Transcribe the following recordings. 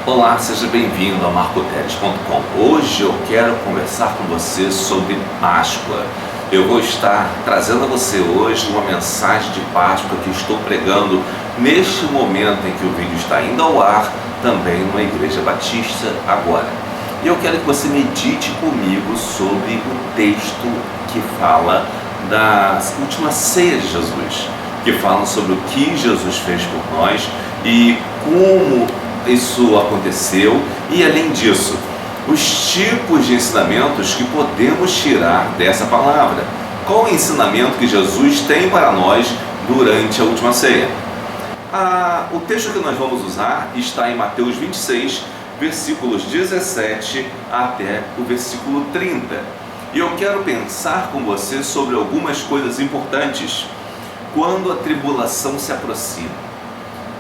Olá, seja bem-vindo a marcoteles.com. Hoje eu quero conversar com você sobre Páscoa. Eu vou estar trazendo a você hoje uma mensagem de Páscoa que estou pregando neste momento em que o vídeo está indo ao ar, também numa igreja batista agora. E eu quero que você medite comigo sobre o texto que fala da última ceia de Jesus, que fala sobre o que Jesus fez por nós e como isso aconteceu, e além disso, os tipos de ensinamentos que podemos tirar dessa palavra. Qual o ensinamento que Jesus tem para nós durante a última ceia? O texto que nós vamos usar está em Mateus 26, versículos 17 até o versículo 30. E eu quero pensar com você sobre algumas coisas importantes quando a tribulação se aproxima.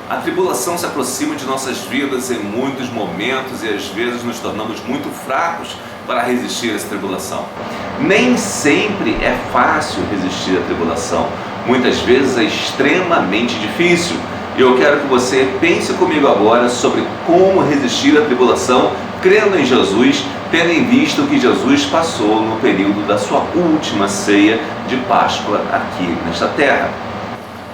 A tribulação se aproxima de nossas vidas em muitos momentos e às vezes nos tornamos muito fracos para resistir a essa tribulação. Nem sempre é fácil resistir à tribulação, muitas vezes é extremamente difícil. E eu quero que você pense comigo agora sobre como resistir à tribulação, crendo em Jesus, tendo em vista o que Jesus passou no período da sua última ceia de Páscoa aqui nesta terra.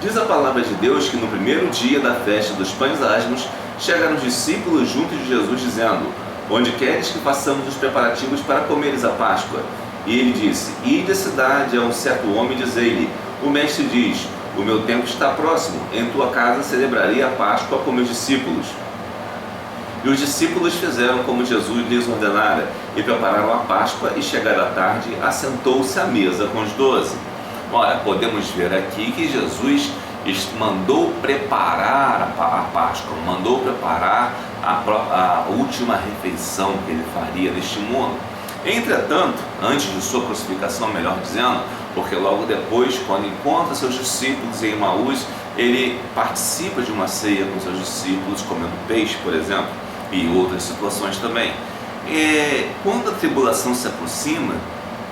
Diz a palavra de Deus que no primeiro dia da festa dos pães asmos, chegaram os discípulos junto de Jesus dizendo: onde queres que façamos os preparativos para comeres a Páscoa? E ele disse: ide à cidade a um certo homem e dizei-lhe: o mestre diz, o meu tempo está próximo, em tua casa celebrarei a Páscoa com meus discípulos. E os discípulos fizeram como Jesus lhes ordenara, e prepararam a Páscoa, e chegada a tarde, assentou-se à mesa com os 12. Ora, podemos ver aqui que Jesus mandou preparar a Páscoa, mandou preparar a última refeição que ele faria neste mundo. Entretanto, antes de sua crucificação, melhor dizendo, porque logo depois, quando encontra seus discípulos em Emaús, ele participa de uma ceia com seus discípulos, comendo peixe, por exemplo, e outras situações também. Quando a tribulação se aproxima,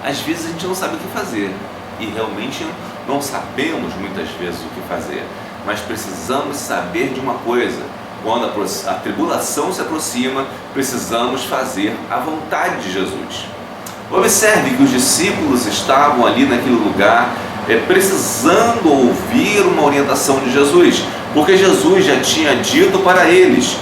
às vezes a gente não sabe o que fazer. E realmente não sabemos muitas vezes o que fazer, mas precisamos saber de uma coisa: quando a tribulação se aproxima, precisamos fazer a vontade de Jesus. Observe que os discípulos estavam ali naquele lugar precisando ouvir uma orientação de Jesus, porque Jesus já tinha dito para eles,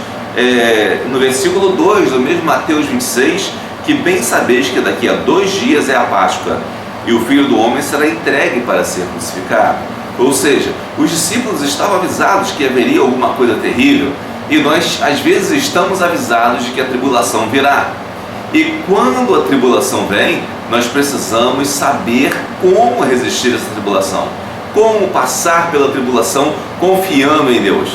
no versículo 2 do mesmo Mateus 26, que bem sabeis que daqui a 2 dias é a Páscoa, e o Filho do Homem será entregue para ser crucificado. Ou seja, os discípulos estavam avisados que haveria alguma coisa terrível, e nós às vezes estamos avisados de que a tribulação virá. E quando a tribulação vem, nós precisamos saber como resistir a essa tribulação, como passar pela tribulação confiando em Deus.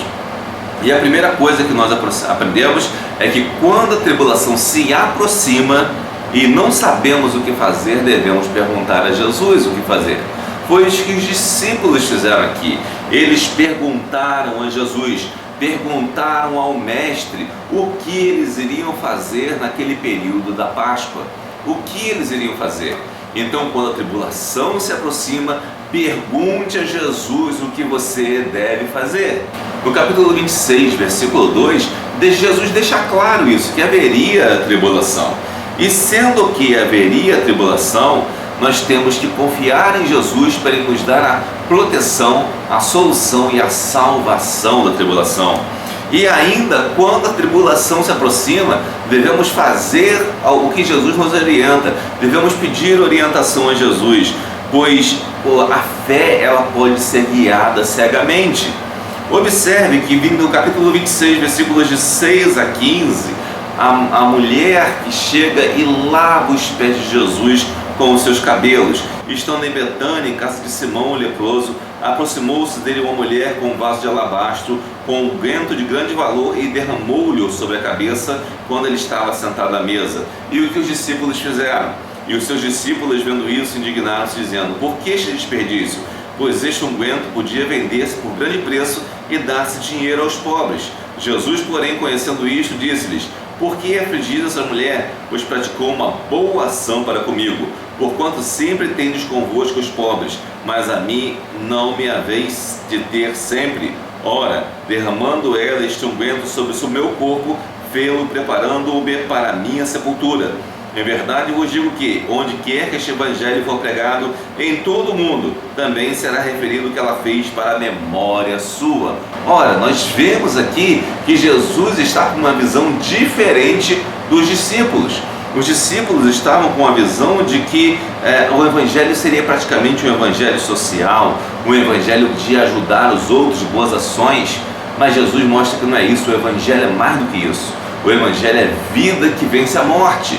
E a primeira coisa que nós aprendemos é que quando a tribulação se aproxima e não sabemos o que fazer, devemos perguntar a Jesus o que fazer. Foi isso que os discípulos fizeram aqui. Eles perguntaram a Jesus, perguntaram ao Mestre o que eles iriam fazer naquele período da Páscoa. O que eles iriam fazer? Então, quando a tribulação se aproxima, pergunte a Jesus o que você deve fazer. No capítulo 26, versículo 2, Jesus deixa claro isso, que haveria tribulação. E sendo que haveria tribulação, nós temos que confiar em Jesus para Ele nos dar a proteção, a solução e a salvação da tribulação. E ainda, quando a tribulação se aproxima, devemos fazer o que Jesus nos orienta, devemos pedir orientação a Jesus, pois a fé ela pode ser guiada cegamente. Observe que no capítulo 26, versículos de 6 a 15, a mulher que chega e lava os pés de Jesus com os seus cabelos. Estando em Betânia, em casa de Simão o leproso, aproximou-se dele uma mulher com um vaso de alabastro, com unguento de grande valor, e derramou-lhe sobre a cabeça quando ele estava sentado à mesa. E o que os discípulos fizeram? E os seus discípulos, vendo isso, indignaram-se, dizendo: por que este desperdício? Pois este unguento podia vender-se por grande preço e dar-se dinheiro aos pobres. Jesus, porém, conhecendo isto, disse-lhes: por que afligis essa mulher? Pois praticou uma boa ação para comigo. Porquanto sempre tendes convosco os pobres, mas a mim não me haveis de ter sempre. Ora, derramando ela este unguento sobre o meu corpo, fê-lo, preparando-me para a minha sepultura. Em verdade vos digo que, onde quer que este evangelho for pregado em todo o mundo, também será referido o que ela fez para a memória sua. Ora, nós vemos aqui que Jesus está com uma visão diferente dos discípulos. Os discípulos estavam com a visão de que o evangelho seria praticamente um evangelho social, um evangelho de ajudar os outros, de boas ações, mas Jesus mostra que não é isso. O evangelho é mais do que isso. O evangelho é vida que vence a morte.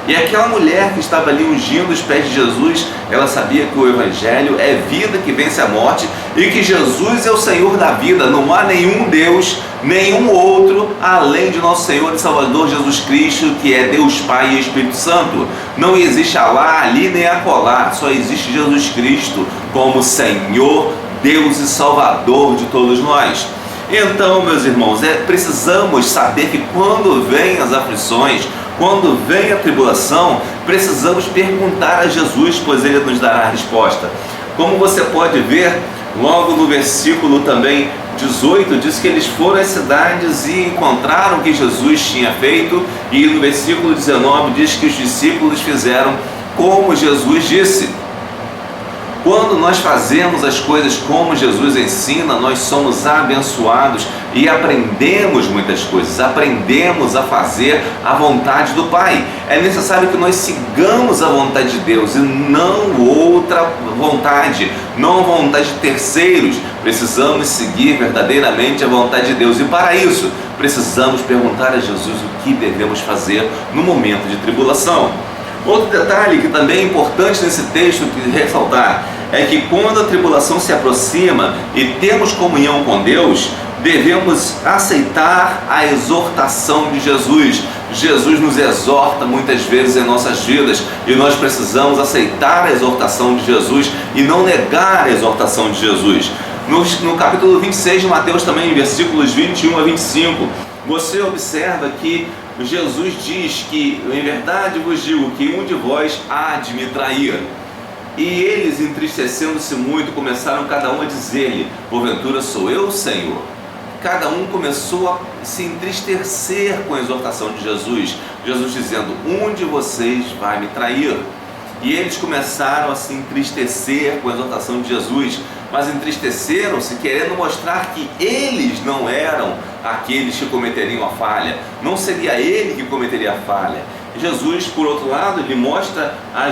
E aquela mulher que estava ali ungindo os pés de Jesus, ela sabia que o evangelho é vida que vence a morte e que Jesus é o Senhor da vida. Não há nenhum Deus, nenhum outro além de nosso Senhor e Salvador Jesus Cristo, que é Deus Pai e Espírito Santo. Não existe alá, ali nem acolá, só existe Jesus Cristo como Senhor, Deus e Salvador de todos nós. Então, meus irmãos, precisamos saber que quando vêm as aflições, quando vem a tribulação, precisamos perguntar a Jesus, pois Ele nos dará a resposta. Como você pode ver, logo no versículo também 18, diz que eles foram às cidades e encontraram o que Jesus tinha feito, e no versículo 19 diz que os discípulos fizeram como Jesus disse. Quando nós fazemos as coisas como Jesus ensina, nós somos abençoados e aprendemos muitas coisas, aprendemos a fazer a vontade do Pai. É necessário que nós sigamos a vontade de Deus e não outra vontade, não a vontade de terceiros. Precisamos seguir verdadeiramente a vontade de Deus e para isso precisamos perguntar a Jesus o que devemos fazer no momento de tribulação. Outro detalhe que também é importante nesse texto que ressaltar é que quando a tribulação se aproxima e temos comunhão com Deus, devemos aceitar a exortação de Jesus. Jesus nos exorta muitas vezes em nossas vidas e nós precisamos aceitar a exortação de Jesus e não negar a exortação de Jesus. No capítulo 26 de Mateus também, em versículos 21 a 25, você observa que Jesus diz que, em verdade vos digo, que um de vós há de me trair. E eles, entristecendo-se muito, começaram cada um a dizer-lhe: porventura sou eu, Senhor? Cada um começou a se entristecer com a exortação de Jesus. Jesus dizendo: um de vocês vai me trair. E eles começaram a se entristecer com a exortação de Jesus, mas entristeceram-se querendo mostrar que eles não eram aqueles que cometeriam a falha, não seria ele que cometeria a falha. Jesus, por outro lado, ele mostra a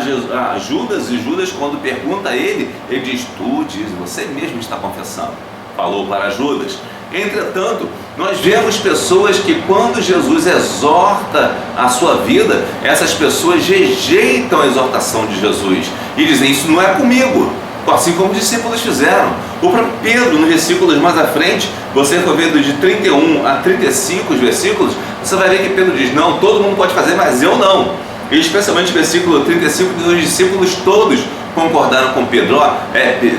Judas, e Judas, quando pergunta a ele, ele diz: tu diz, você mesmo está confessando. Falou para Judas. Entretanto, nós vemos pessoas que quando Jesus exorta a sua vida, essas pessoas rejeitam a exortação de Jesus e dizem: isso não é comigo, assim como os discípulos fizeram. O próprio Pedro, nos versículos mais à frente, você for vendo de 31 a 35 os versículos, você vai ver que Pedro diz: não, todo mundo pode fazer, mas eu não. E especialmente o versículo 35, os discípulos todos concordaram com Pedro: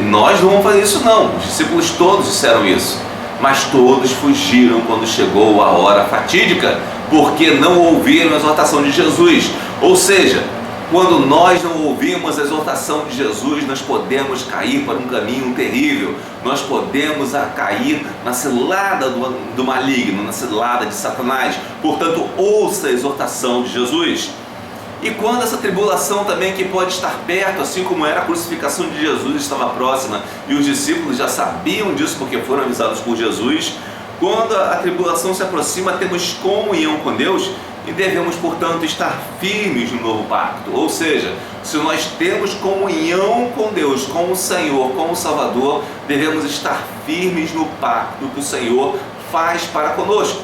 nós não vamos fazer isso não. Os discípulos todos disseram isso. Mas todos fugiram quando chegou a hora fatídica, porque não ouviram a exortação de Jesus. Ou seja, quando nós não ouvimos a exortação de Jesus, nós podemos cair para um caminho terrível. Nós podemos cair na cilada do maligno, na cilada de Satanás. Portanto, ouça a exortação de Jesus. E quando essa tribulação também, que pode estar perto, assim como era a crucificação de Jesus, estava próxima, e os discípulos já sabiam disso porque foram avisados por Jesus, quando a tribulação se aproxima, temos comunhão com Deus e devemos, portanto, estar firmes no novo pacto. Ou seja, se nós temos comunhão com Deus, com o Senhor, com o Salvador, devemos estar firmes no pacto que o Senhor faz para conosco.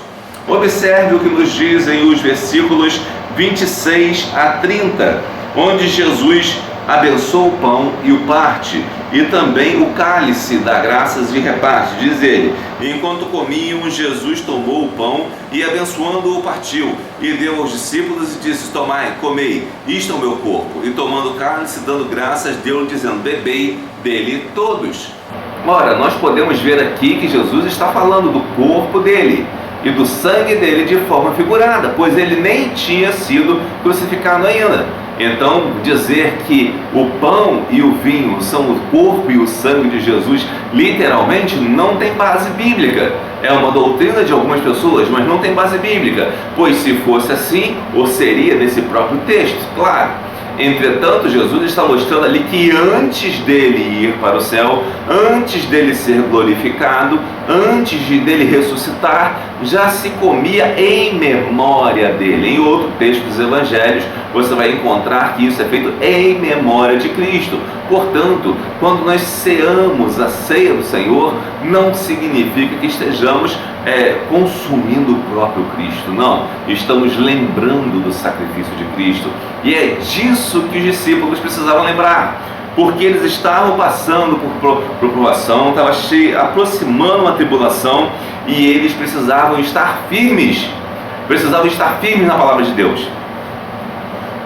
Observe o que nos dizem os versículos 26 a 30, onde Jesus abençoa o pão e o parte, e também o cálice dá graças e reparte. Diz ele: enquanto comiam, Jesus tomou o pão e, abençoando-o, partiu, e deu aos discípulos e disse: tomai, comei, isto é o meu corpo. E tomando o cálice, dando graças, deu-lhe, dizendo: bebei dele todos. Ora, nós podemos ver aqui que Jesus está falando do corpo dele e do sangue dele de forma figurada, pois ele nem tinha sido crucificado ainda. Então, dizer que o pão e o vinho são o corpo e o sangue de Jesus, literalmente, não tem base bíblica. É uma doutrina de algumas pessoas, mas não tem base bíblica, pois se fosse assim, ou seria nesse próprio texto, claro. Entretanto, Jesus está mostrando ali que antes dele ir para o céu, antes dele ser glorificado, antes dele ressuscitar, já se comia em memória dele. Em outro texto dos evangelhos, você vai encontrar que isso é feito em memória de Cristo. Portanto, quando nós ceamos a ceia do Senhor, não significa que estejamos consumindo o próprio Cristo, não. Estamos lembrando do sacrifício de Cristo. E é disso que os discípulos precisavam lembrar, porque eles estavam passando por provação, estavam aproximando uma tribulação, e eles precisavam estar firmes na palavra de Deus.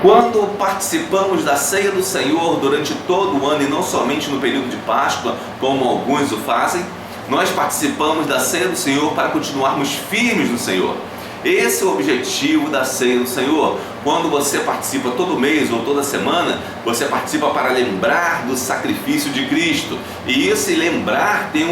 Quando participamos da ceia do Senhor durante todo o ano e não somente no período de Páscoa, como alguns o fazem, nós participamos da ceia do Senhor para continuarmos firmes no Senhor. Esse é o objetivo da ceia do Senhor. Quando você participa todo mês ou toda semana, você participa para lembrar do sacrifício de Cristo. E esse lembrar tem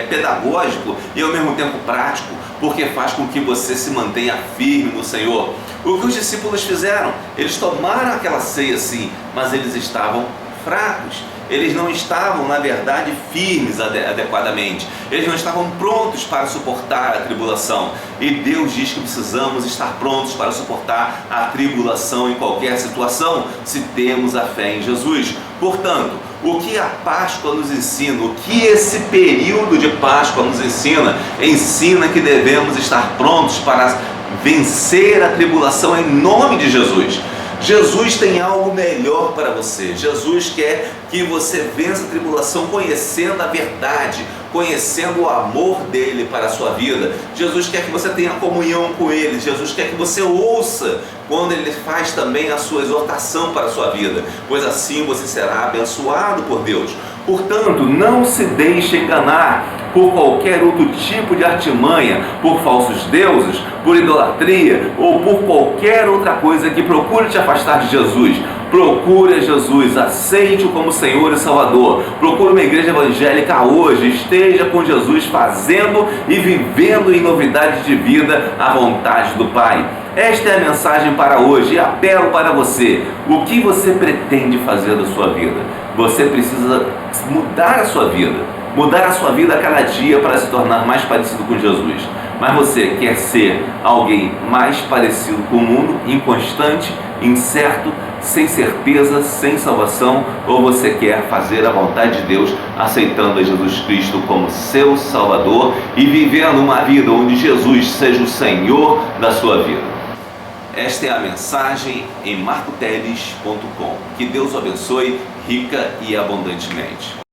pedagógico e ao mesmo tempo prático, porque faz com que você se mantenha firme no Senhor. O que os discípulos fizeram? Eles tomaram aquela ceia sim, mas eles estavam fracos. Eles não estavam, na verdade, firmes adequadamente. Eles não estavam prontos para suportar a tribulação. E Deus diz que precisamos estar prontos para suportar a tribulação em qualquer situação, se temos a fé em Jesus. Portanto, o que a Páscoa nos ensina, o que esse período de Páscoa nos ensina? Ensina que devemos estar prontos para vencer a tribulação em nome de Jesus. Jesus tem algo melhor para você. Jesus quer que você vença a tribulação conhecendo a verdade, conhecendo o amor dele para a sua vida. Jesus quer que você tenha comunhão com ele. Jesus quer que você ouça quando ele faz também a sua exortação para a sua vida, pois assim você será abençoado por Deus. Portanto, não se deixe enganar por qualquer outro tipo de artimanha, por falsos deuses, por idolatria ou por qualquer outra coisa que procure te afastar de Jesus. Procure Jesus, aceite-o como Senhor e Salvador. Procure uma igreja evangélica hoje, esteja com Jesus fazendo e vivendo em novidade de vida a vontade do Pai. Esta é a mensagem para hoje e apelo para você. O que você pretende fazer da sua vida? Você precisa mudar a sua vida a cada dia para se tornar mais parecido com Jesus. Mas você quer ser alguém mais parecido com o mundo, inconstante, incerto, sem certeza, sem salvação, ou você quer fazer a vontade de Deus, aceitando a Jesus Cristo como seu Salvador e vivendo uma vida onde Jesus seja o Senhor da sua vida? Esta é a mensagem em marcoteles.com. Que Deus o abençoe rica e abundantemente.